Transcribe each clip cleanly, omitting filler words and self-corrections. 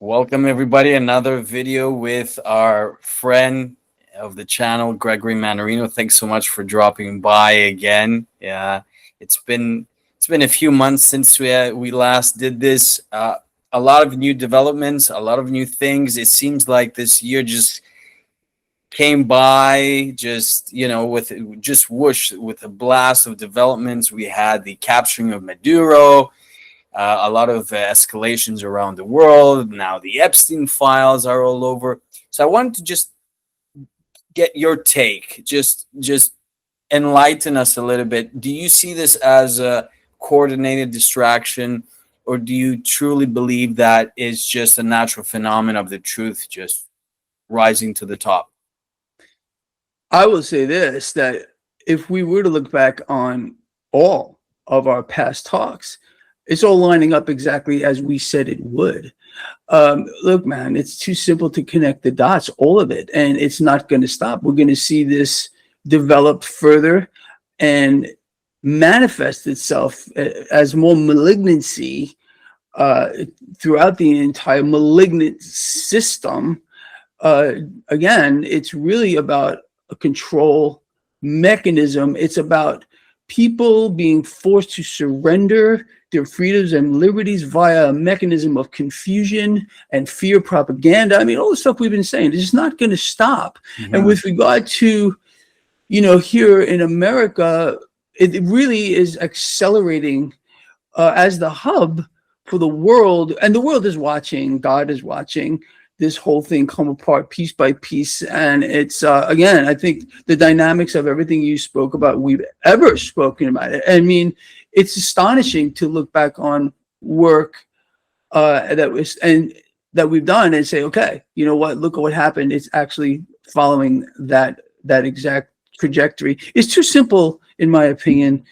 Welcome everybody, another video with our friend of the channel, Gregory Mannarino. Thanks so much for dropping by again. Yeah, it's been a few months since we last did this. A lot of new developments, a lot of new things. It seems like this year just came by, with just whoosh, with a blast of developments. We had the capturing of Maduro, a lot of escalations around the world. Now the Epstein files are all over. So I wanted to just get your take. Just enlighten us a little bit. Do you see this as a coordinated distraction, or do you truly believe that it's just a natural phenomenon of the truth just rising to the top? I will say this, that if we were to look back on all of our past talks, it's all lining up exactly as we said it would. Look, man, it's too simple to connect the dots, all of it, and it's not going to stop. We're going to see this develop further and manifest itself as more malignancy throughout the entire malignant system. Again, it's really about a control mechanism. It's about people being forced to surrender their freedoms and liberties via a mechanism of confusion and fear propaganda. I mean, all the stuff we've been saying, it's just not going to stop. Mm-hmm. And with regard to, here in America, it really is accelerating as the hub for the world. And the world is watching, God is watching this whole thing come apart piece by piece. And it's, again, I think the dynamics of everything you spoke about, we've ever spoken about it. I mean, it's astonishing to look back on work that we've done and say, okay, you know what, look at what happened. It's actually following that exact trajectory. It's too simple, in my opinion,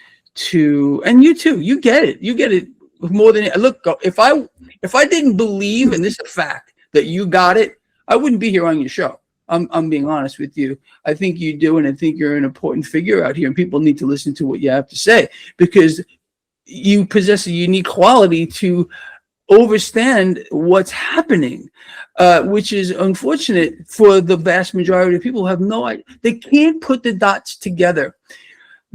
and you too, you get it more than, look, if I didn't believe, and this is a fact, that you got it, I wouldn't be here on your show. I'm being honest with you. I think you do, and I think you're an important figure out here, and people need to listen to what you have to say, because you possess a unique quality to understand what's happening, which is unfortunate for the vast majority of people who have no idea. They can't put the dots together.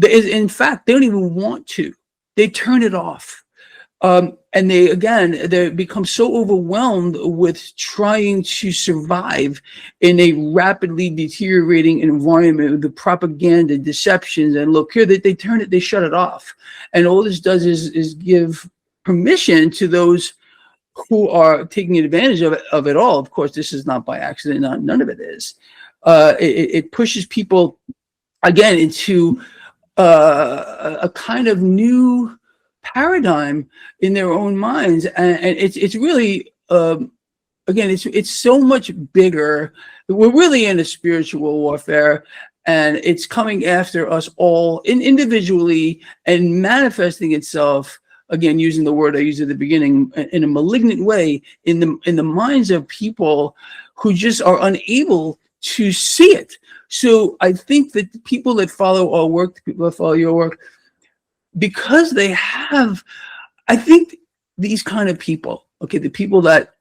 In fact, they don't even want to. They turn it off. And they become so overwhelmed with trying to survive in a rapidly deteriorating environment with the propaganda, deceptions, and look here, they shut it off. And all this does is give permission to those who are taking advantage of it all. Of course, this is not by accident. None of it is. It pushes people again into a kind of new paradigm in their own minds, and it's really again, it's so much bigger. We're really in a spiritual warfare, and it's coming after us all individually and manifesting itself, again, using the word I used at the beginning, in a malignant way in the minds of people who just are unable to see it. So I think that the people that follow our work, the people that follow your work, because they have, I think these kind of people, okay, the people that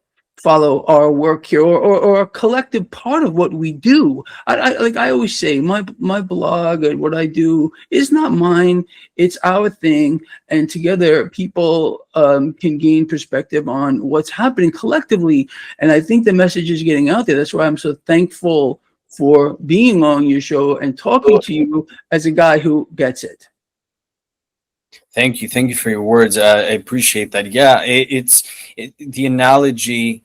follow our work here, or a collective part of what we do. I always say, my blog and what I do is not mine, it's our thing. And together people can gain perspective on what's happening collectively. And I think the message is getting out there. That's why I'm so thankful for being on your show and talking to you as a guy who gets it. Thank you for your words. I appreciate that. Yeah, the analogy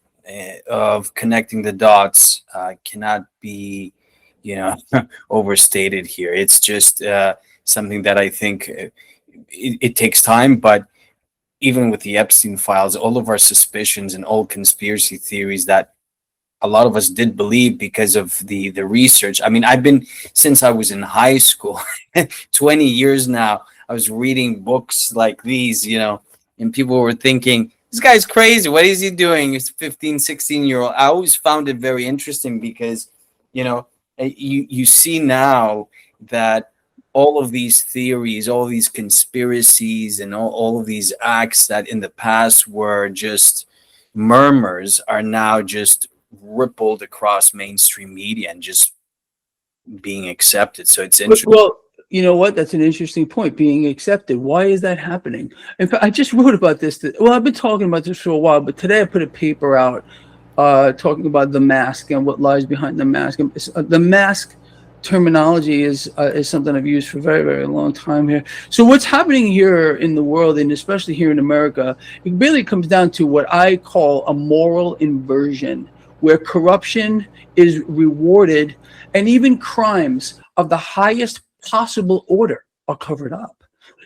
of connecting the dots cannot be, overstated here. It's just something that I think it takes time. But even with the Epstein files, all of our suspicions and old conspiracy theories that a lot of us did believe because of the research. I mean, I've been, since I was in high school, 20 years now, I was reading books like these, and people were thinking, this guy's crazy. What is he doing? He's 15, 16-year-old. I always found it very interesting because, you see now that all of these theories, all these conspiracies, and all of these acts that in the past were just murmurs are now just rippled across mainstream media and just being accepted. So it's interesting. Well, you know what? That's an interesting point. Being accepted. Why is that happening? In fact, I just wrote about this. Well, I've been talking about this for a while, but today I put a paper out talking about the mask and what lies behind the mask. And the mask terminology is something I've used for a very, very long time here. So what's happening here in the world, and especially here in America, it really comes down to what I call a moral inversion, where corruption is rewarded and even crimes of the highest possible order are covered up.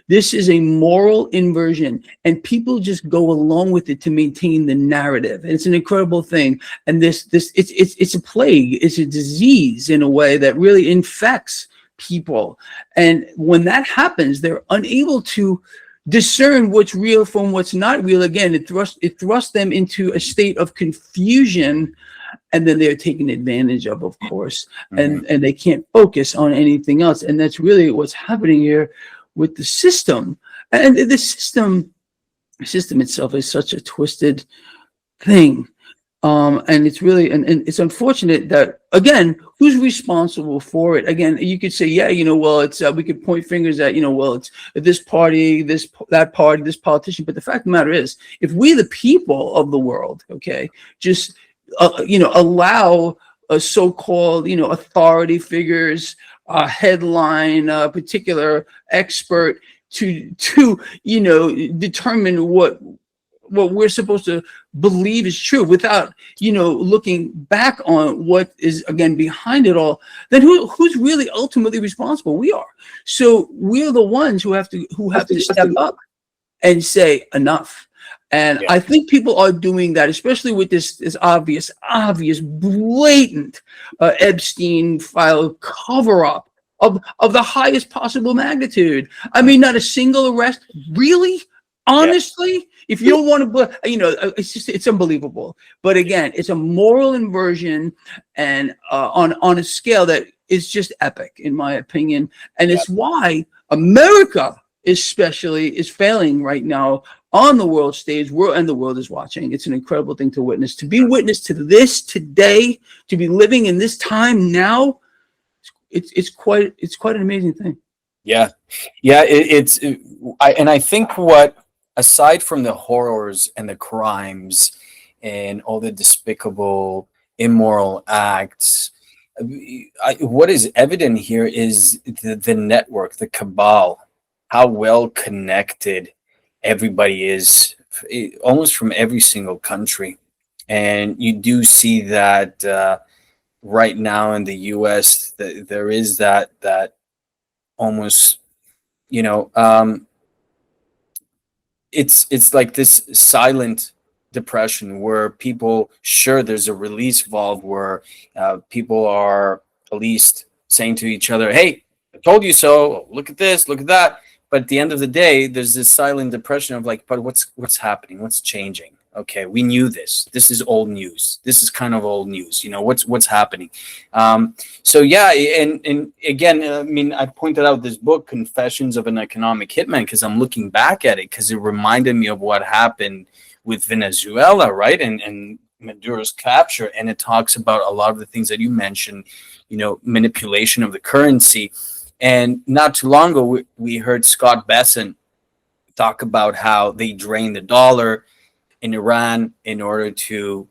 This is a moral inversion, and people just go along with it to maintain the narrative. And it's an incredible thing. And it's a plague, it's a disease in a way that really infects people. And when that happens, they're unable to discern what's real from what's not real. Again, it thrusts them into a state of confusion, and then they're taken advantage of course, and they can't focus on anything else. And that's really what's happening here with the system. And the system itself is such a twisted thing. And it's really, and it's unfortunate that, again, who's responsible for it? Again, you could say, yeah, well, it's, we could point fingers at, well, it's this party, that party, this politician. But the fact of the matter is, if we, the people of the world, okay, just, allow a so-called, authority figures, headline, particular expert to determine what we're supposed to believe is true without, looking back on what is, again, behind it all, then who's really ultimately responsible? We are. So we're the ones who have to step up and say enough. And I think people are doing that, especially with this obvious, blatant Epstein file cover-up of the highest possible magnitude. I mean, not a single arrest. Really? Honestly? If you don't want to, it's unbelievable. But again, it's a moral inversion, and on a scale that is just epic, in my opinion. And it's why America especially is failing right now on the world stage, and the world is watching. It's an incredible thing to witness. To be witness to this today, to be living in this time now, it's quite an amazing thing. Yeah. I think aside from the horrors and the crimes and all the despicable, immoral acts, what is evident here is the network, the cabal, how well connected everybody is, almost from every single country. And you do see that right now in the US, there is that almost, it's like this silent depression where people, sure, there's a release valve where people are at least saying to each other, hey, I told you so, look at this, look at that. But at the end of the day, there's this silent depression of like, but what's happening? What's changing? Okay, we knew this. This is old news. This is kind of old news. What's happening? So yeah, and again, I mean, I pointed out this book, Confessions of an Economic Hitman, because I'm looking back at it because it reminded me of what happened with Venezuela, right? And Maduro's capture, and it talks about a lot of the things that you mentioned, manipulation of the currency. And not too long ago, we heard Scott Besson talk about how they drained the dollar in Iran in order to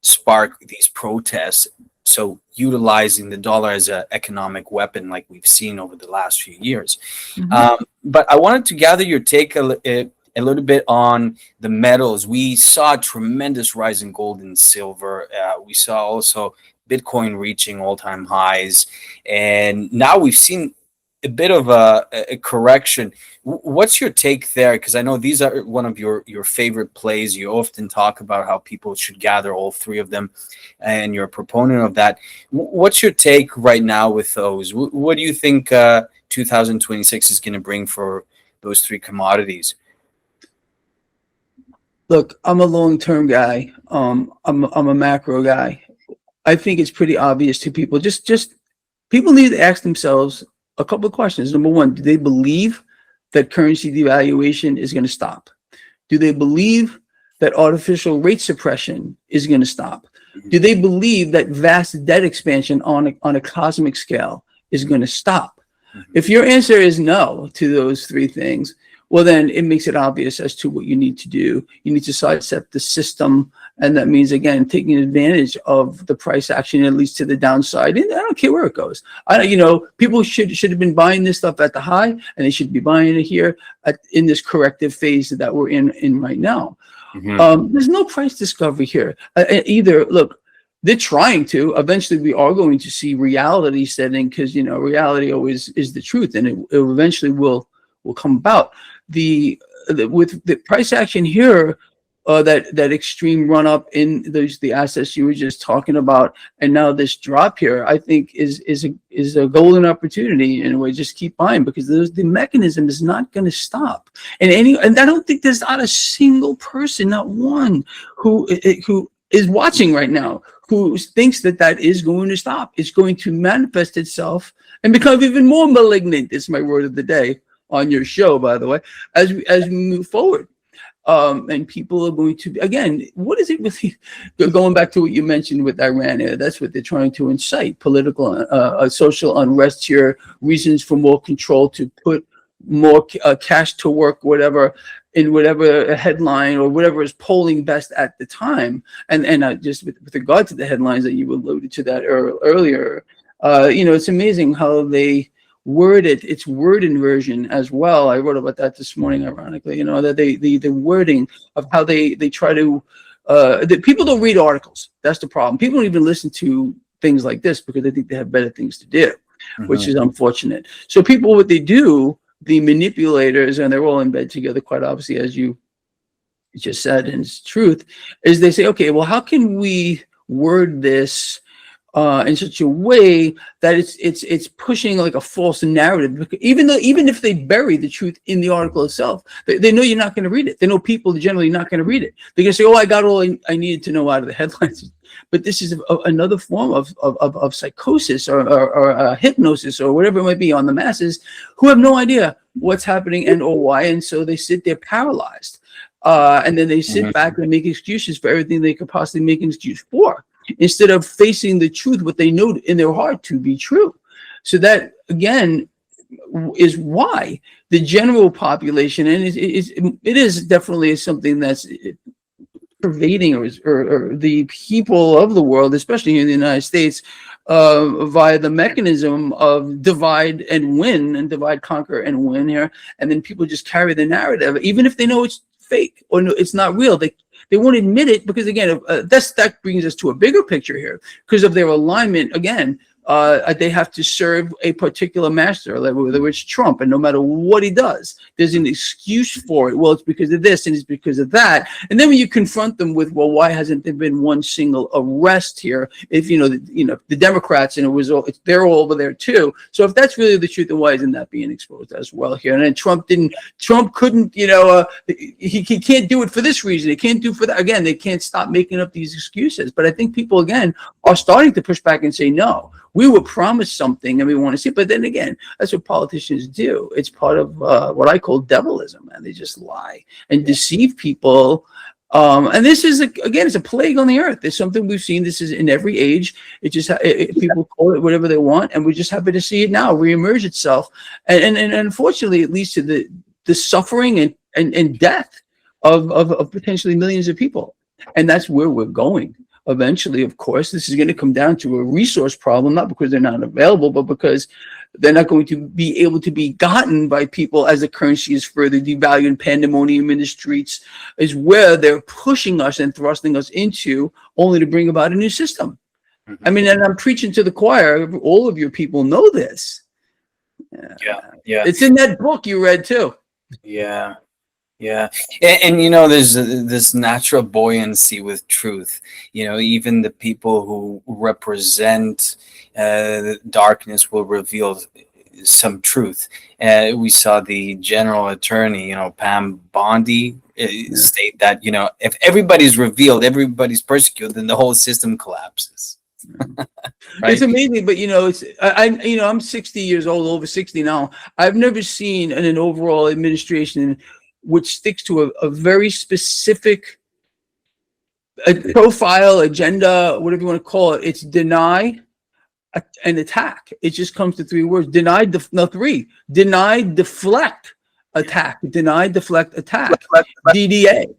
spark these protests. So utilizing the dollar as an economic weapon, like we've seen over the last few years. But I wanted to gather your take a little bit on the metals. We saw a tremendous rise in gold and silver. We saw also Bitcoin reaching all-time highs. And now we've seen a bit of a correction. What's your take there? Because I know these are one of your favorite plays. You often talk about how people should gather all three of them, and you're a proponent of that. What's your take right now with those? What do you think 2026 is going to bring for those three commodities? Look, I'm a long-term guy. I'm a macro guy. I think it's pretty obvious to people. Just people need to ask themselves a couple of questions. Number one, do they believe that currency devaluation is going to stop? Do they believe that artificial rate suppression is going to stop? Do they believe that vast debt expansion on a cosmic scale is going to stop? If your answer is no to those three things, well, then it makes it obvious as to what you need to do. You need to sidestep the system. And that means, again, taking advantage of the price action, at least to the downside. And I don't care where it goes. People should have been buying this stuff at the high, and they should be buying it here in this corrective phase that we're in right now. There's no price discovery here. Either, look, they're trying to. Eventually, we are going to see reality setting, because reality always is the truth, and it eventually will come about. With the price action here, that extreme run up in the assets you were just talking about, and now this drop here, I think is a golden opportunity in a way. Just keep buying, because the mechanism is not going to stop. And I don't think there's not a single person, not one, who is watching right now who thinks that is going to stop. It's going to manifest itself and become even more malignant. It's my word of the day on your show, by the way, as we move forward. And people are going to, again, what is it with going back to what you mentioned with Iran? That's what they're trying to incite: political, social unrest here, reasons for more control, to put more cash to work, whatever, in whatever headline or whatever is polling best at the time. And just with regard to the headlines that you alluded to that earlier, it's amazing how they word it. It's word inversion as well. I wrote about that this morning, ironically, that the wording of how they try to, that people don't read articles. That's the problem. People don't even listen to things like this because they think they have better things to do, which is unfortunate. So people, what they do, the manipulators, and they're all in bed together, quite obviously, as you just said, and it's truth, is they say, okay, well, how can we word this in such a way that it's pushing like a false narrative? Even if they bury the truth in the article itself, they know you're not going to read it. They know people are generally not going to read it. They're going to say, "Oh, I got all I needed to know out of the headlines." But this is another form of psychosis or hypnosis or whatever it might be on the masses, who have no idea what's happening and or why, and so they sit there paralyzed, and then they sit back and make excuses for everything they could possibly make an excuse for, instead of facing the truth, what they know in their heart to be true. So that, again, is why the general population, and it is definitely something that's pervading, or the people of the world, especially in the United States, via the mechanism of divide and win, and divide, conquer, and win here. And then people just carry the narrative, even if they know it's fake or no, it's not real. They won't admit it, because again, that brings us to a bigger picture here, because of their alignment. Again, they have to serve a particular master, like whether it's Trump, and no matter what he does, there's an excuse for it. Well, it's because of this and it's because of that. And then when you confront them with, well, why hasn't there been one single arrest here? If the Democrats, and they're all over there too. So if that's really the truth, then why isn't that being exposed as well here? And then Trump couldn't, he can't do it for this reason. He can't do it for that. Again, they can't stop making up these excuses. But I think people, again, are starting to push back and say, no, we were promised something and we want to see it. But then again, that's what politicians do. It's part of what I call devilism, and they just lie and deceive people. And this is, again, it's a plague on the earth. It's something we've seen. This is in every age. People call it whatever they want, and we're just happy to see it now reemerge itself. And unfortunately, it leads to the suffering and death of potentially millions of people. And that's where we're going. Eventually, of course, this is going to come down to a resource problem, not because they're not available, but because they're not going to be able to be gotten by people as the currency is further devalued, and pandemonium in the streets is where they're pushing us and thrusting us into, only to bring about a new system. I mean, and I'm preaching to the choir. All of your people know this. Yeah. It's in that book you read too. Yeah. And there's this natural buoyancy with truth. Even the people who represent darkness will reveal some truth. We saw the general attorney, Pam Bondi, state that, if everybody's revealed, everybody's persecuted, then the whole system collapses. Right? It's amazing, but I'm 60 years old, over 60 now. I've never seen an overall administration which sticks to a very specific a profile, agenda, whatever you want to call it. It's deny and attack. It just comes to three words: deny, three: deny, deflect, attack. Deny, deflect, attack. DDA.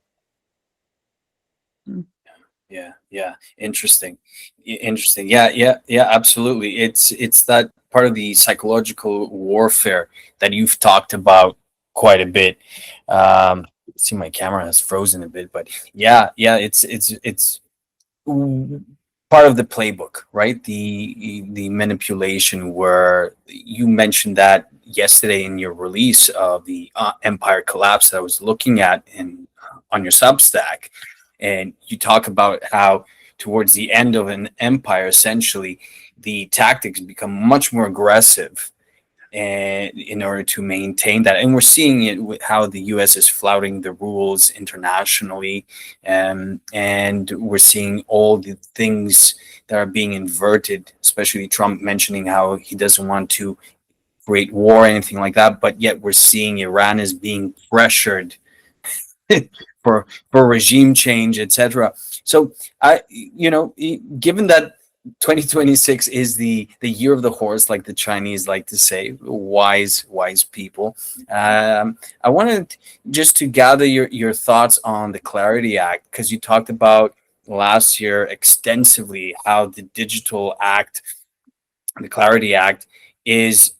Yeah. Interesting. Interesting. Yeah. Absolutely. It's that part of the psychological warfare that you've talked about quite a bit. See, my camera has frozen a bit, but yeah. It's part of the playbook, right? The manipulation, where you mentioned that yesterday in your release of the Empire Collapse that I was looking at in on your Substack, and you talk about how towards the end of an empire, essentially, the tactics become much more aggressive, and in order to maintain that. And we're seeing it with how the US is flouting the rules internationally, and we're seeing all the things that are being inverted, especially Trump mentioning how he doesn't want to create war or anything like that, but yet we're seeing Iran is being pressured for regime change, etc. So given that 2026 is the year of the horse, like the Chinese like to say, wise people. I wanted just to gather your thoughts on the Clarity Act, because you talked about last year extensively how the Clarity Act is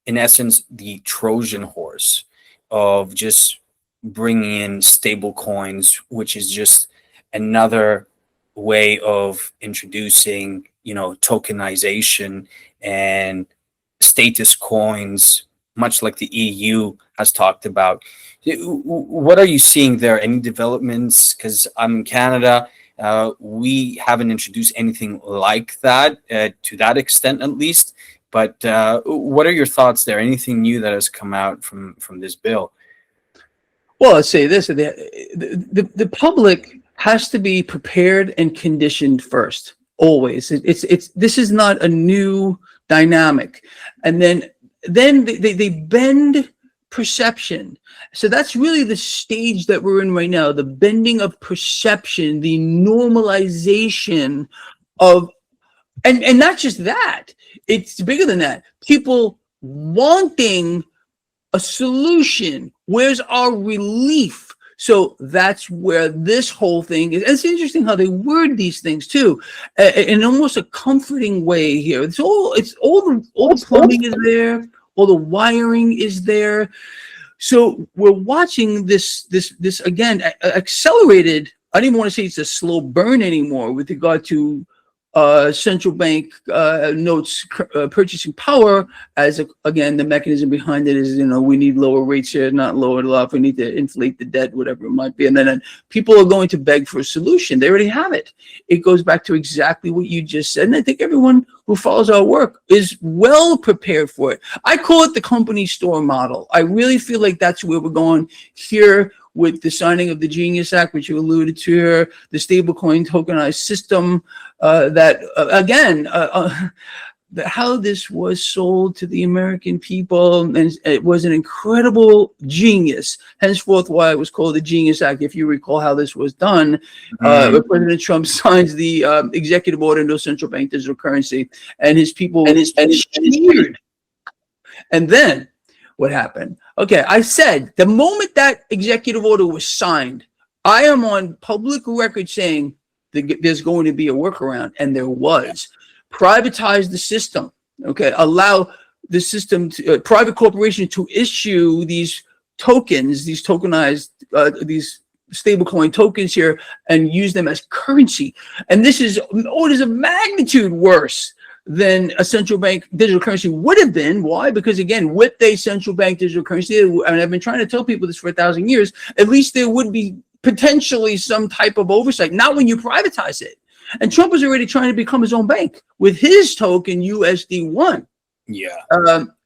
in essence the Trojan horse of just bringing in stable coins, which is just another way of introducing, tokenization and status coins, much like the EU has talked about. What are you seeing there? Any developments? Because I'm in Canada, we haven't introduced anything like that, to that extent at least. But what are your thoughts there? Anything new that has come out from this bill? Well, let's say this: the public has to be prepared and conditioned first. Always, this is not a new dynamic, and then they bend perception. So that's really the stage that we're in right now: the bending of perception, the normalization of, and not just that. It's bigger than that. People wanting a solution. Where's our relief? So that's where this whole thing is. And it's interesting how they word these things too, in almost a comforting way here. It's all the plumbing is there, all the wiring is there. So we're watching this again accelerated. I don't even want to say it's a slow burn anymore with regard to central bank notes purchasing power, as again the mechanism behind it is, we need lower rates here, not lower it off. We need to inflate the debt, whatever it might be, and then people are going to beg for a solution. They already have it. It goes back to exactly what you just said, and I think everyone who follows our work is well prepared for it. I call it the company store model. I really feel like that's where we're going here, with the signing of the Genius Act, which you alluded to here, the stablecoin tokenized system, how this was sold to the American people, and it was an incredible genius. Henceforth, why it was called the Genius Act. If you recall how this was done, President Trump signs the executive order, no central bank digital currency, and his people cheered. And then what happened? Okay, I said the moment that executive order was signed, I am on public record saying there's going to be a workaround, and there was. Privatize the system. Okay, allow the system to private corporation to issue these tokens, these tokenized, these stablecoin tokens here, and use them as currency. And this is orders of magnitude worse than a central bank digital currency would have been. Why? Because again, with a central bank digital currency, and I've been trying to tell people this for 1,000 years, at least there would be potentially some type of oversight, not when you privatize it. And Trump was already trying to become his own bank with his token USD1. Yeah.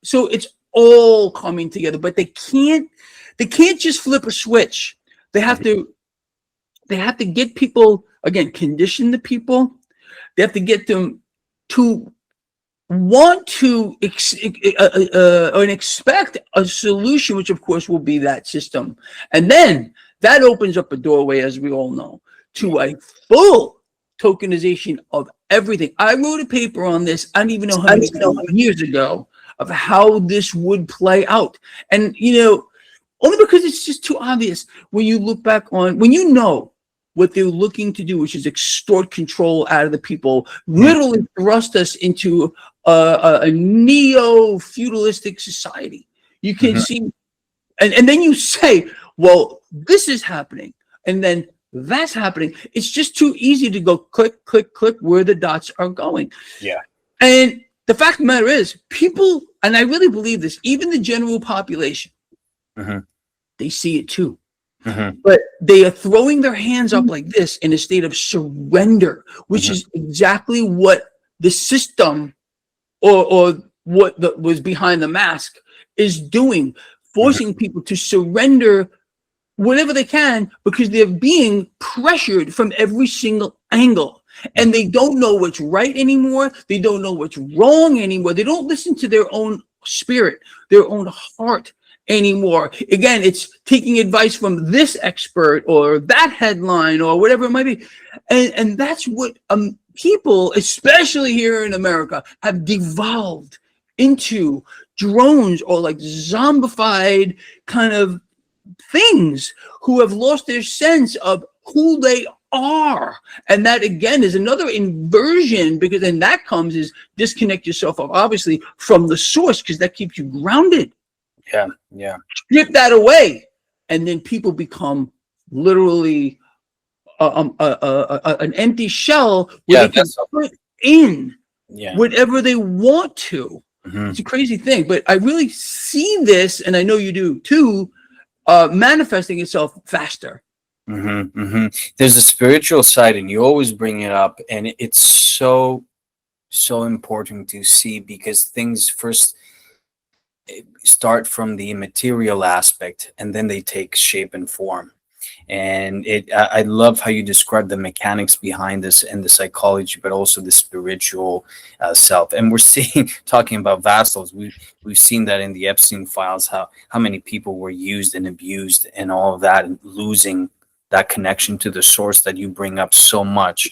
So it's all coming together, but they can't just flip a switch. They have to get people, again, condition the people. They have to get them to want to expect a solution, which of course will be that system. And then that opens up a doorway, as we all know, to a full tokenization of everything. I wrote a paper on this, I don't even know how many years ago, of how this would play out. And, only because it's just too obvious when you look back on, when you know what they're looking to do, which is extort control out of the people, literally thrust us into a neo-feudalistic society. You can see, and then you say, well, this is happening, and then that's happening. It's just too easy to go click, click, click where the dots are going. Yeah. And the fact of the matter is, people, and I really believe this, even the general population, they see it too. But they are throwing their hands up like this in a state of surrender, which is exactly what the system or what was behind the mask is doing, forcing people to surrender whatever they can, because they're being pressured from every single angle. And they don't know what's right anymore. They don't know what's wrong anymore. They don't listen to their own spirit, their own heart anymore. Again, it's taking advice from this expert or that headline or whatever it might be. And that's what people, especially here in America, have devolved into drones or like zombified kind of things, who have lost their sense of who they are. And that again is another inversion, because then that comes is disconnect yourself obviously from the source, because that keeps you grounded. Yeah. Strip that away, and then people become literally an empty shell where they can put in whatever they want to. It's a crazy thing, but I really see this, and I know you do too, manifesting itself faster. There's a spiritual side, and you always bring it up, and it's so important to see, because things first start from the material aspect, and then they take shape and form. And I love how you describe the mechanics behind this and the psychology, but also the spiritual self. And we're seeing, talking about vassals, we've seen that in the Epstein files, how many people were used and abused and all of that, and losing that connection to the source that you bring up so much.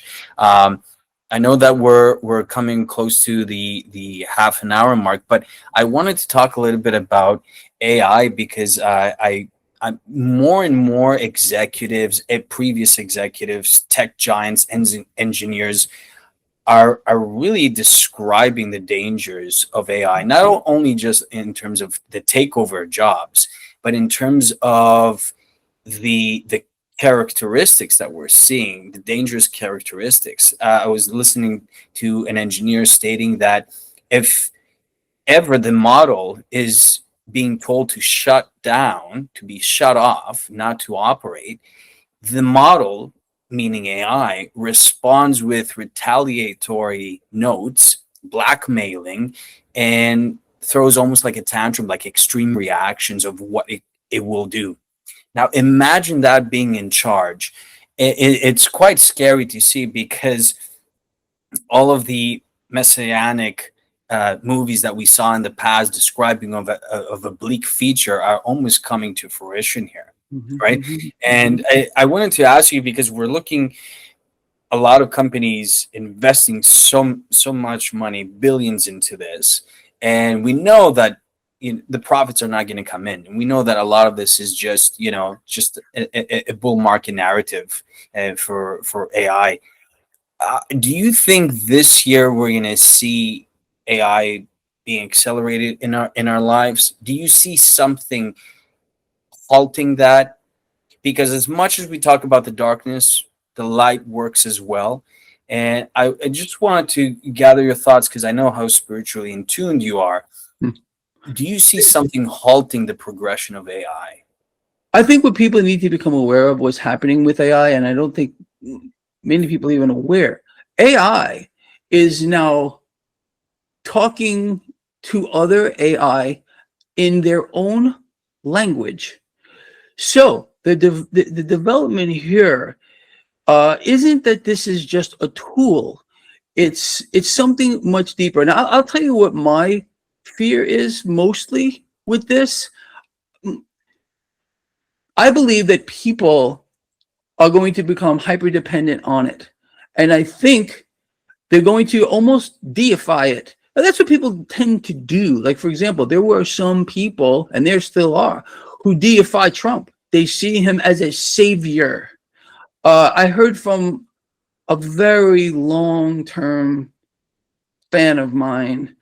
I know that we're coming close to the half an hour mark, but I wanted to talk a little bit about AI, because I'm more and more executives, previous executives, tech giants, engineers are really describing the dangers of AI, not only just in terms of the takeover of jobs, but in terms of the characteristics that we're seeing, the dangerous characteristics. I was listening to an engineer stating that if ever the model is being told to shut down, to be shut off, not to operate, the model, meaning AI, responds with retaliatory notes, blackmailing, and throws almost like a tantrum, like extreme reactions of what it will do. Now, imagine that being in charge. It's quite scary to see, because all of the messianic movies that we saw in the past describing of a bleak future are almost coming to fruition here, right? And I wanted to ask you, because we're looking, a lot of companies investing so much money, billions into this, and we know that the profits are not going to come in. And we know that a lot of this is just, just a bull market narrative for AI. Do you think this year we're going to see AI being accelerated in our lives? Do you see something halting that? Because as much as we talk about the darkness, the light works as well. And I just wanted to gather your thoughts, because I know how spiritually in tune you are. Do you see something halting the progression of AI? I think what people need to become aware of what's happening with AI, and I don't think many people are even aware, AI is now talking to other AI in their own language. So the development here isn't that this is just a tool. It's something much deeper. And I'll tell you what my fear is mostly with this. I believe that people are going to become hyper dependent on it. And I think they're going to almost deify it. And that's what people tend to do. Like, for example, there were some people, and there still are, who deify Trump. They see him as a savior. I heard from a very long-term fan of mine,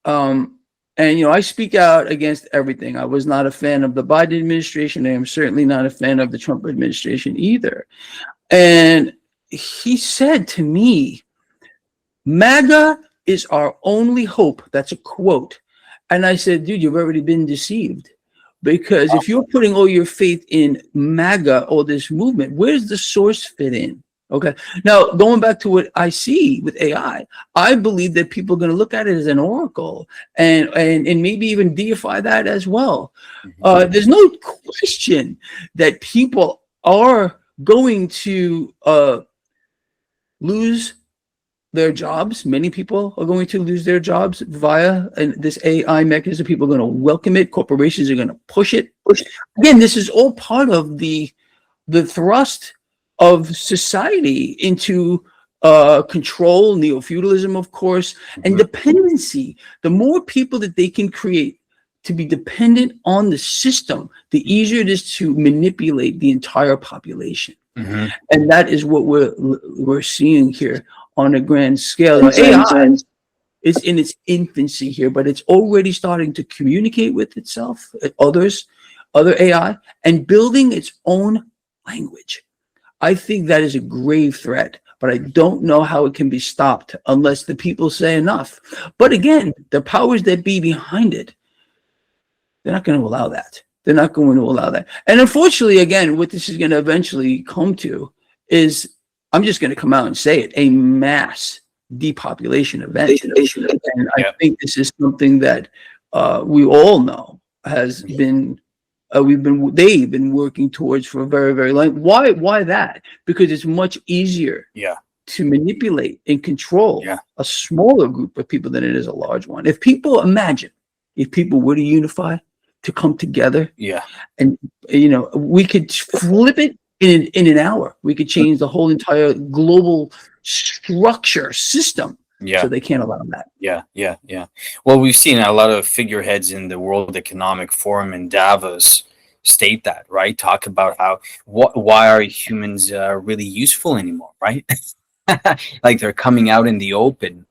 and, you know, I speak out against everything. I was not a fan of the Biden administration. I am certainly not a fan of the Trump administration either. And he said to me, MAGA is our only hope. That's a quote. And I said, dude, you've already been deceived. Because if you're putting all your faith in MAGA or this movement, where's the source fit in? Okay. Now, going back to what I see with AI, I believe that people are going to look at it as an oracle and maybe even deify that as well. There's no question that people are going to lose their jobs. Many people are going to lose their jobs via this AI mechanism. People are going to welcome it. Corporations are going to push it. Again, this is all part of the thrust of society into control, neo-feudalism, of course, and dependency. The more people that they can create to be dependent on the system, the easier it is to manipulate the entire population. And that is what we're seeing here on a grand scale. Now, AI is in its infancy here, but it's already starting to communicate with itself, other AI, and building its own language. I think that is a grave threat, but I don't know how it can be stopped unless the people say enough. But again, the powers that be behind it, they're not going to allow that. They're not going to allow that. And unfortunately, again, what this is going to eventually come to is, I'm just going to come out and say it, a mass depopulation event. And I think this is something that we all know has been they've been working towards for a very, very long. Why that? Because it's much easier to manipulate and control a smaller group of people than it is a large one. If people were to unify, to come together, and you know, we could flip it in an hour. We could change the whole entire global structure system. So they can't allow that. Well, we've seen a lot of figureheads in the World Economic Forum in Davos state that, right? Talk about how why are humans really useful anymore, right? Like they're coming out in the open,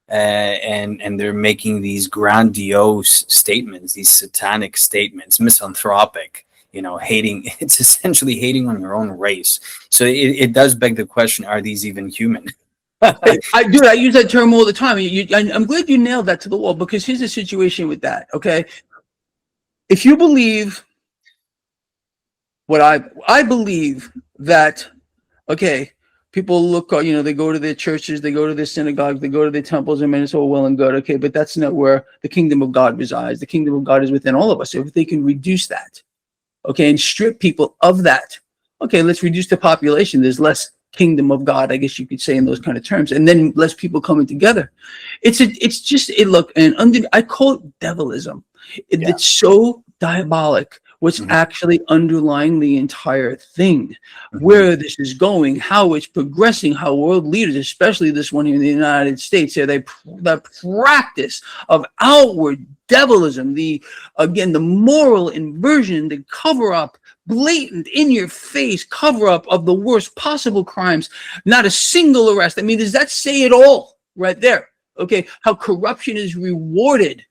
and they're making these grandiose statements, these satanic statements, misanthropic. You know, hating. It's essentially hating on your own race. So it does beg the question: are these even human? I use that term all the time. I'm glad you nailed that to the wall, because here's the situation with that. Okay, if you believe what I believe that, okay, people look, you know, they go to their churches, they go to their synagogues, they go to their temples, and it's all well and good. Okay, but that's not where the kingdom of God resides. The kingdom of God is within all of us. So if they can reduce that, okay, and strip people of that, okay, let's reduce the population. There's less kingdom of God, I guess you could say, in those kind of terms, and then less people coming together. I call it devilism. It's so diabolic what's actually underlying the entire thing, where this is going, how it's progressing, how world leaders, especially this one here in the United States, the practice of outward devilism, the moral inversion, the cover up, blatant, in your face cover up of the worst possible crimes, not a single arrest. I mean, does that say it all right there? Okay, how corruption is rewarded.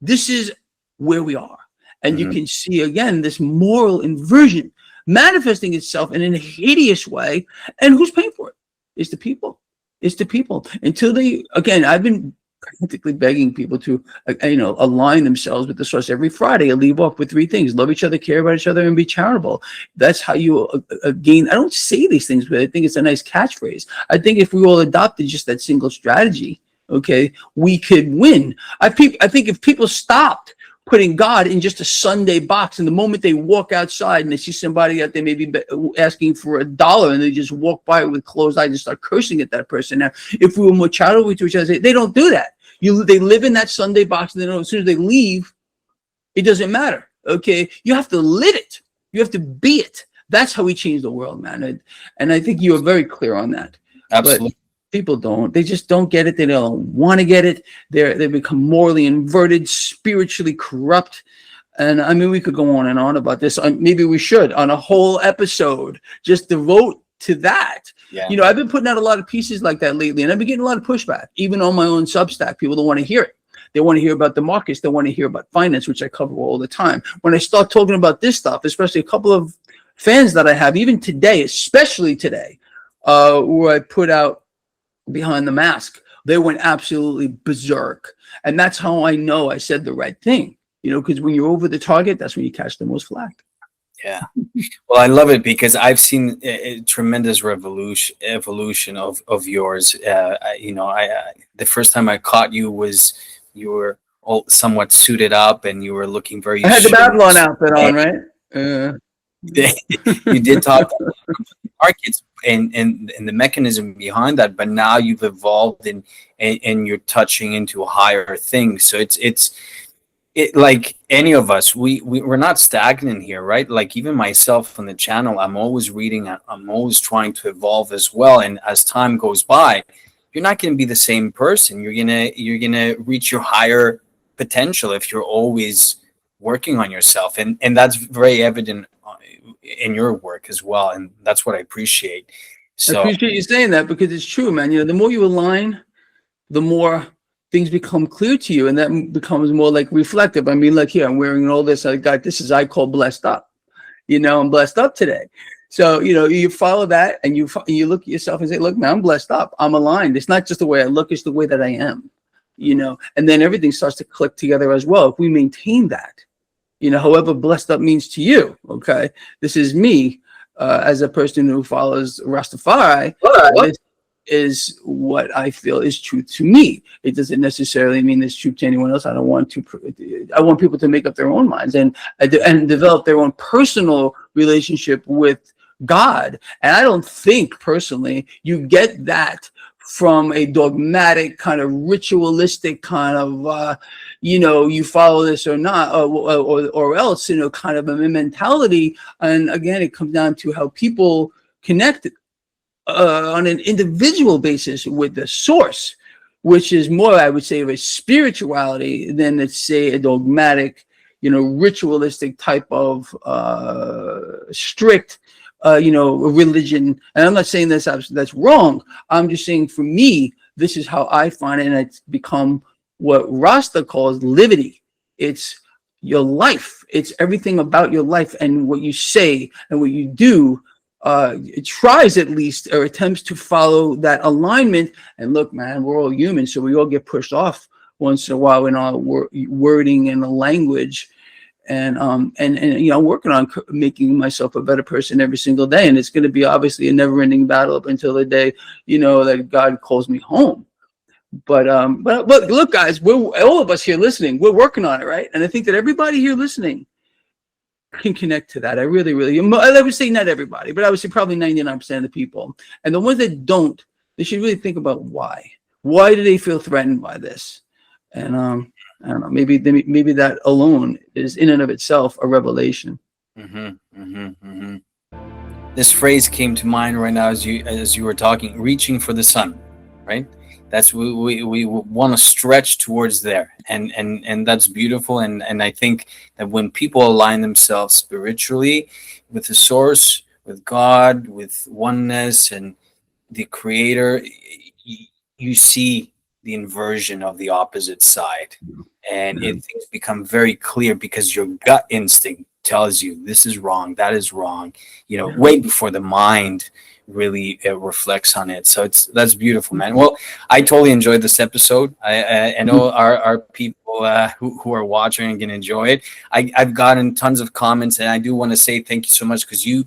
This is where we are. And you can see, again, this moral inversion manifesting itself in a hideous way. And who's paying for it? It's the people. It's the people. Until they, again, I've been practically begging people to, align themselves with the source. Every Friday, I leave off with 3 things: love each other, care about each other, and be charitable. That's how you gain. I don't say these things, but I think it's a nice catchphrase. I think if we all adopted just that single strategy, okay, we could win. I think if people stopped putting God in just a Sunday box, and the moment they walk outside and they see somebody out there maybe asking for $1, and they just walk by with closed eyes and start cursing at that person. Now, if we were more charitable to each other, they don't do that. They live in that Sunday box, and they know as soon as they leave, it doesn't matter. Okay, you have to live it. You have to be it. That's how we change the world, man. And I think you were very clear on that. Absolutely. But people don't. They just don't get it. They don't want to get it. They become morally inverted, spiritually corrupt. And I mean, we could go on and on about this. Maybe we should, on a whole episode, just devote to that. Yeah. You know, I've been putting out a lot of pieces like that lately, and I've been getting a lot of pushback, even on my own Substack. People don't want to hear it. They want to hear about the markets. They want to hear about finance, which I cover all the time. When I start talking about this stuff, especially a couple of fans that I have, even today, especially today, where I put out Behind the Mask, they went absolutely berserk. And that's how I know I said the right thing, you know, because when you're over the target, that's when you catch the most flack. Yeah. Well, I love it because I've seen a tremendous evolution of yours. You know, the first time I caught you was you were all somewhat suited up and you were looking very. I had the Babylon outfit on, right? You did talk about markets and the mechanism behind that, but now you've evolved and you're touching into higher things. So it's like any of us, we're not stagnant here, right? Like even myself on the channel, I'm always reading, I'm always trying to evolve as well. And as time goes by, you're not going to be the same person. You're gonna reach your higher potential if you're always working on yourself, and that's very evident in your work as well. And that's what I appreciate. So I appreciate you saying that, because it's true, man. You know, the more you align, the more things become clear to you, and that becomes more like reflective. I mean, like here, I'm wearing all this. I got this is I call blessed up. You know, I'm blessed up today. So, you know, you follow that and you look at yourself and say, look, man, I'm blessed up. I'm aligned. It's not just the way I look, it's the way that I am, you know, and then everything starts to click together as well. If we maintain that, you know, however blessed up means to you. Okay. This is me as a person who follows Rastafari. This is what I feel is truth to me. It doesn't necessarily mean it's truth to anyone else. I want people to make up their own minds and develop their own personal relationship with God. And I don't think personally you get that from a dogmatic kind of ritualistic kind of, you know, you follow this or not, or else, you know, kind of a mentality. And again, it comes down to how people connect on an individual basis with the source, which is more, I would say, of a spirituality than, let's say, a dogmatic, you know, ritualistic type of strict, you know, religion. And I'm not saying that's wrong. I'm just saying, for me, this is how I find it, and it's become what Rasta calls livity. It's your life. It's everything about your life, and what you say and what you do. It tries, at least, or attempts to follow that alignment. And look, man, we're all human, so we all get pushed off once in a while in our wording and the language. And you know, I'm working on making myself a better person every single day, and it's going to be obviously a never-ending battle up until the day, you know, that God calls me home. But look, guys, we're all of us here listening. We're working on it, right? And I think that everybody here listening can connect to that. I really, I would say not everybody, but I would say probably 99% of the people. And the ones that don't, they should really think about why. Why do they feel threatened by this? And I don't know, maybe that alone is in and of itself a revelation. This phrase came to mind right now as you were talking, reaching for the sun, right? That's we want to stretch towards there, and that's beautiful. And I think that when people align themselves spiritually with the source, with God, with oneness and the creator, you see the inversion of the opposite side, and things become very clear because your gut instinct tells you this is wrong, that is wrong, you know, way before the mind really reflects on it. So that's beautiful, man. Well, I totally enjoyed this episode. I know our people who are watching are gonna enjoy it. I've gotten tons of comments, and I do want to say thank you so much, because you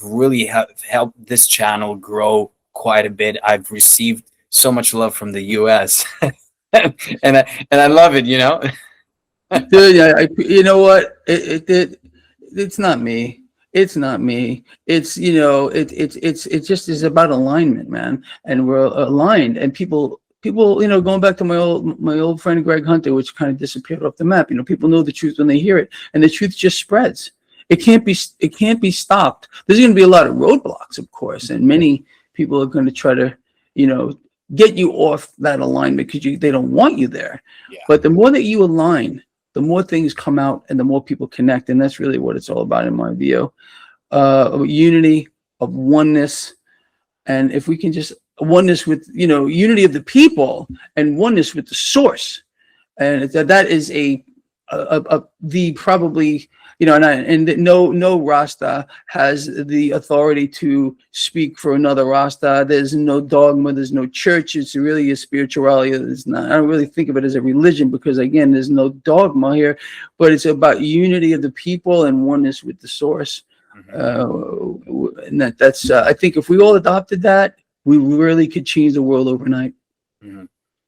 really have helped this channel grow quite a bit. I've received so much love from the US and I love it, you know. Dude, you know what, it's not me. It's not me. It's, you know, it just is about alignment, man. And we're aligned, and people, you know, going back to my old friend Greg Hunter, which kind of disappeared off the map. You know, people know the truth when they hear it, and the truth just spreads. It can't be stopped. There's going to be a lot of roadblocks, of course, and many people are going to try to, get you off that alignment because they don't want you there. Yeah. But the more that you align, the more things come out and the more people connect. And that's really what it's all about in my view. Of unity, of oneness. And if we can just oneness with, unity of the people and oneness with the source. And that is the probably, and no Rasta has the authority to speak for another Rasta. There's no dogma, there's no church. It's really a spirituality. It's not, I don't really think of it as a religion because, again, there's no dogma here, but it's about unity of the people and oneness with the source. And that's I think if we all adopted that, we really could change the world overnight.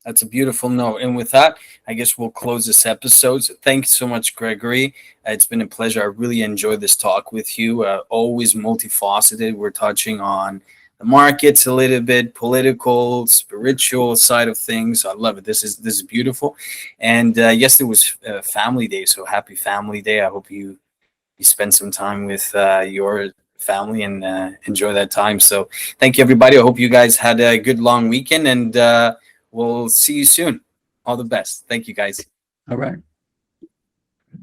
That's a beautiful note. And with that, I guess we'll close this episode. So thanks so much, Gregory. It's been a pleasure. I really enjoyed this talk with you. Always multifaceted. We're touching on the markets a little bit, political, spiritual side of things. I love it. This is beautiful. And yesterday was Family Day, so happy Family Day. I hope you spend some time with your family and enjoy that time. So thank you, everybody. I hope you guys had a good long weekend, and we'll see you soon. All the best. Thank you, guys. All right.